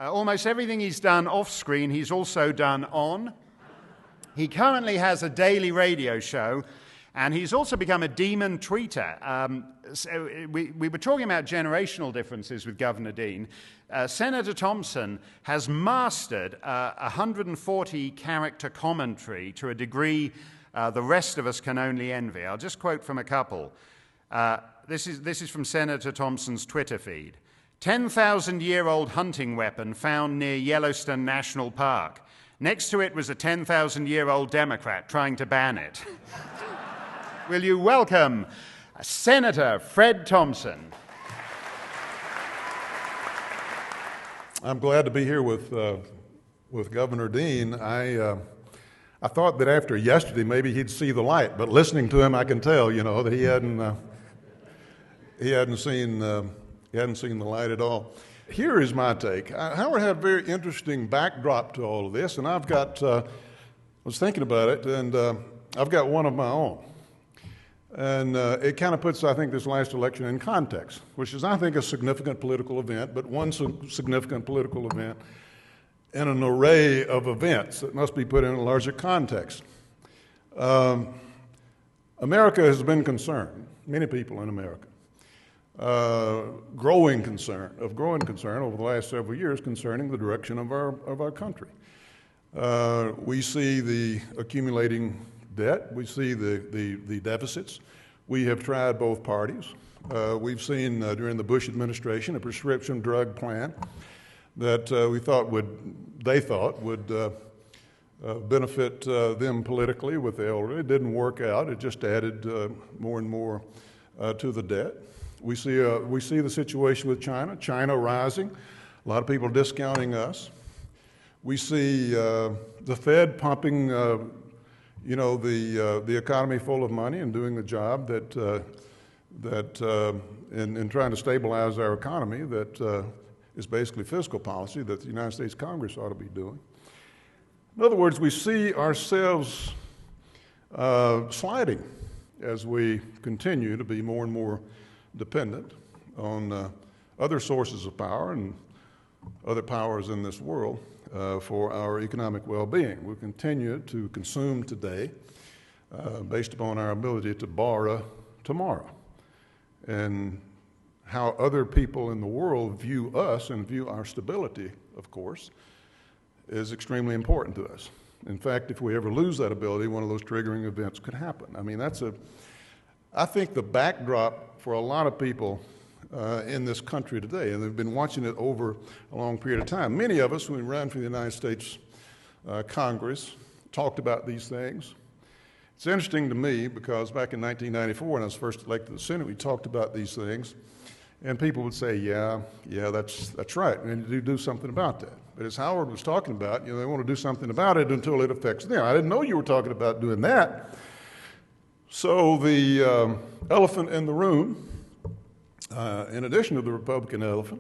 Almost everything he's done off-screen, he's also done on. He currently has a daily radio show, and he's also become a demon tweeter. So we were talking about generational differences with Governor Dean. Senator Thompson has mastered 140-character commentary to a degree the rest of us can only envy. I'll just quote from a couple. This is from Senator Thompson's Twitter feed. 10,000-year-old hunting weapon found near Yellowstone National Park. Next to it was a 10,000-year-old Democrat trying to ban it. Will you welcome Senator Fred Thompson? I'm glad to be here with Governor Dean. I thought that after yesterday maybe he'd see the light, but listening to him, I can tell, that he hadn't seen the light at all. Here is my take. Howard had a very interesting backdrop to all of this, and I was thinking about it, and I've got one of my own. And it kind of puts, I think, this last election in context, which is, I think, a significant political event, but one significant political event in an array of events that must be put in a larger context. America has been concerned, many people in America, growing concern over the last several years concerning the direction of our country. We see the accumulating debt. We see the deficits. We have tried both parties. We've seen during the Bush administration a prescription drug plan that they thought would benefit them politically with the elderly. It didn't work out. It just added more and more to the debt. We see the situation with China rising. A lot of people discounting us. We see the Fed pumping the economy full of money and doing the job in trying to stabilize our economy that is basically fiscal policy that the United States Congress ought to be doing. In other words, we see ourselves sliding as we continue to be more and more dependent on other sources of power and other powers in this world for our economic well-being. We continue to consume today based upon our ability to borrow tomorrow. And how other people in the world view us and view our stability, of course, is extremely important to us. In fact, if we ever lose that ability, one of those triggering events could happen. I mean, I think the backdrop for a lot of people in this country today, and they've been watching it over a long period of time. Many of us, when we ran for the United States Congress, talked about these things. It's interesting to me because back in 1994, when I was first elected to the Senate, we talked about these things, and people would say, yeah, that's right, we need to do something about that. But as Howard was talking about, they want to do something about it until it affects them. I didn't know you were talking about doing that. So the elephant in the room, in addition to the Republican elephant,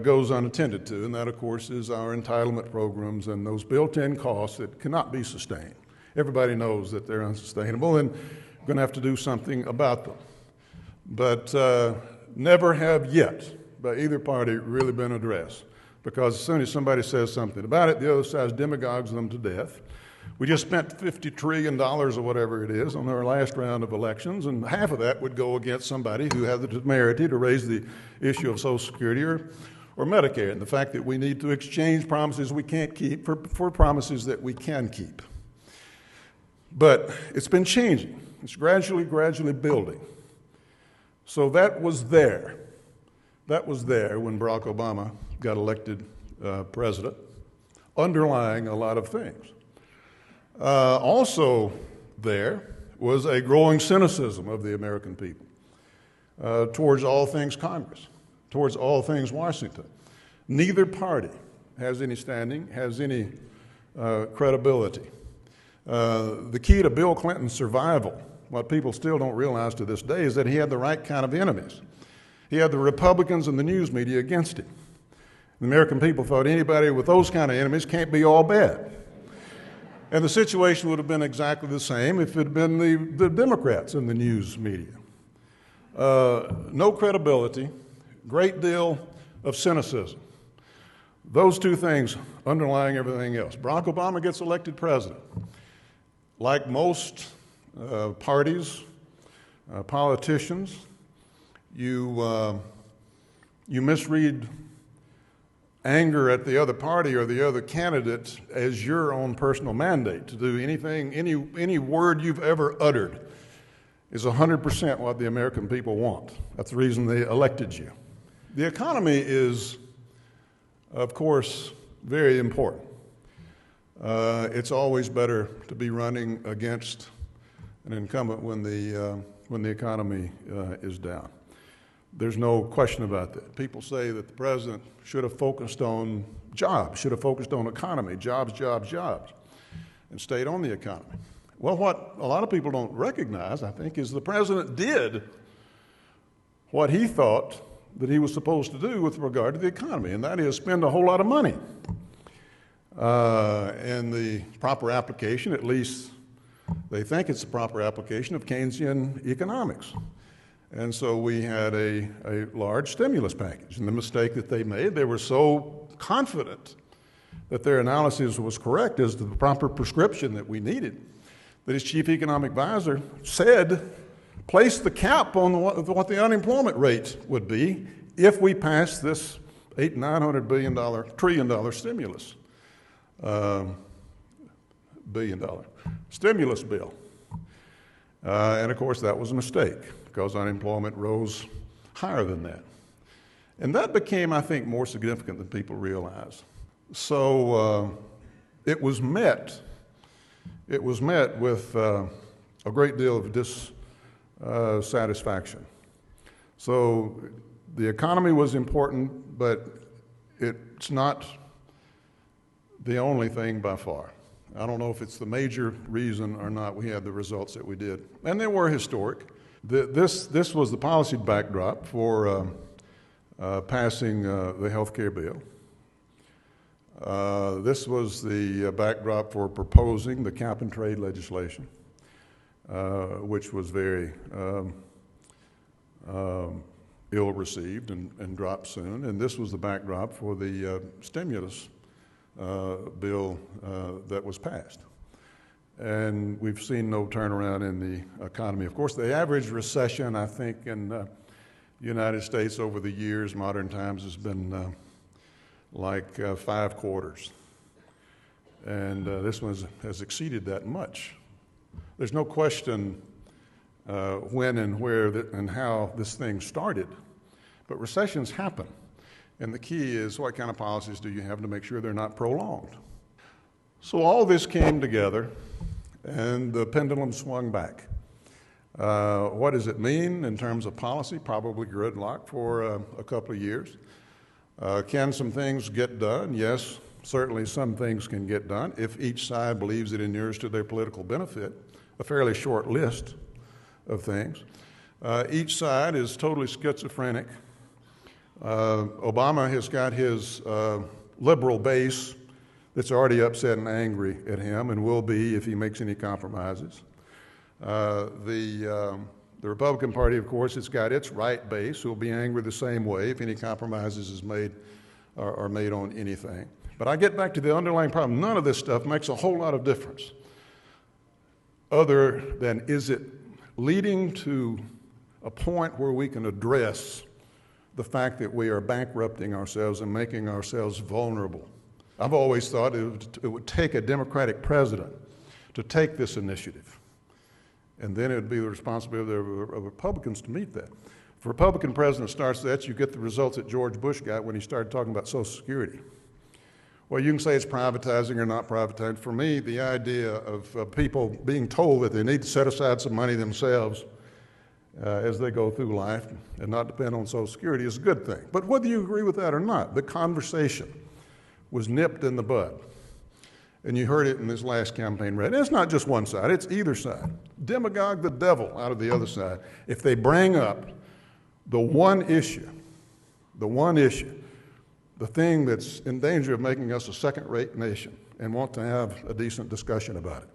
goes unattended to, and that, of course, is our entitlement programs and those built-in costs that cannot be sustained. Everybody knows that they're unsustainable, and we're going to have to do something about them. But never have yet, by either party, really been addressed, because as soon as somebody says something about it, the other side demagogues them to death. We just spent $50 trillion or whatever it is on our last round of elections, and half of that would go against somebody who had the temerity to raise the issue of Social Security or Medicare, and the fact that we need to exchange promises we can't keep for promises that we can keep. But it's been changing. It's gradually building. So that was there. That was there when Barack Obama got elected president, underlying a lot of things. Also there was a growing cynicism of the American people towards all things Congress, towards all things Washington. Neither party has any standing, has any credibility. The key to Bill Clinton's survival, what people still don't realize to this day, is that he had the right kind of enemies. He had the Republicans and the news media against him. The American people thought anybody with those kind of enemies can't be all bad. And the situation would have been exactly the same if it had been the Democrats in the news media. No credibility, great deal of cynicism. Those two things underlying everything else. Barack Obama gets elected president. Like most parties, politicians, you misread anger at the other party or the other candidate as your own personal mandate to do anything, any word you've ever uttered is 100% what the American people want. That's the reason they elected you. The economy is, of course, very important. It's always better to be running against an incumbent when the economy is down. There's no question about that. People say that the president should have focused on jobs, should have focused on economy, jobs, jobs, jobs, and stayed on the economy. Well, what a lot of people don't recognize, I think, is the president did what he thought that he was supposed to do with regard to the economy, and that is spend a whole lot of money. And the proper application, at least they think it's the proper application of Keynesian economics. And so we had a large stimulus package. And the mistake that they made, they were so confident that their analysis was correct as to the proper prescription that we needed, that his chief economic advisor said, place the cap on what the unemployment rate would be if we passed this $900 trillion stimulus. $billion stimulus bill. And of course, that was a mistake because unemployment rose higher than that. And that became, I think, more significant than people realize. So it was met with a great deal of dissatisfaction. So the economy was important, but it's not the only thing by far. I don't know if it's the major reason or not we had the results that we did. And they were historic. This was the policy backdrop for passing the health care bill. This was the backdrop for proposing the cap and trade legislation, which was very ill-received and dropped soon. And this was the backdrop for the stimulus bill that was passed. And we've seen no turnaround in the economy. Of course, the average recession, I think, in the United States over the years, modern times, has been like 5 quarters. And this one has exceeded that much. There's no question when and where and how this thing started, but recessions happen. And the key is what kind of policies do you have to make sure they're not prolonged? So all this came together, and the pendulum swung back. What does it mean in terms of policy? Probably gridlock for a couple of years. Can some things get done? Yes, certainly some things can get done if each side believes it inures to their political benefit. A fairly short list of things. Each side is totally schizophrenic. Obama has got his liberal base that's already upset and angry at him and will be if he makes any compromises. The Republican Party, of course, has got its right base who will be angry the same way if any compromises are made on anything. But I get back to the underlying problem. None of this stuff makes a whole lot of difference other than is it leading to a point where we can address the fact that we are bankrupting ourselves and making ourselves vulnerable. I've always thought it would take a Democratic president to take this initiative, and then it would be the responsibility of Republicans to meet that. If a Republican president starts that, you get the results that George Bush got when he started talking about Social Security. Well, you can say it's privatizing or not privatizing. For me, the idea of people being told that they need to set aside some money themselves as they go through life and not depend on Social Security is a good thing. But whether you agree with that or not, the conversation was nipped in the bud. And you heard it in this last campaign rally. And it's not just one side, it's either side. Demagogue the devil out of the other side if they bring up the one issue, the thing that's in danger of making us a second-rate nation and want to have a decent discussion about it.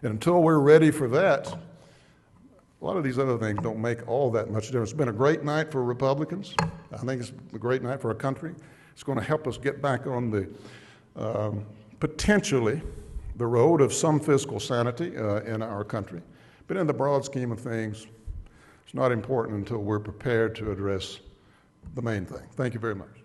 And until we're ready for that, a lot of these other things don't make all that much difference. It's been a great night for Republicans. I think it's a great night for our country. It's going to help us get back on the potentially the road of some fiscal sanity in our country. But in the broad scheme of things, it's not important until we're prepared to address the main thing. Thank you very much.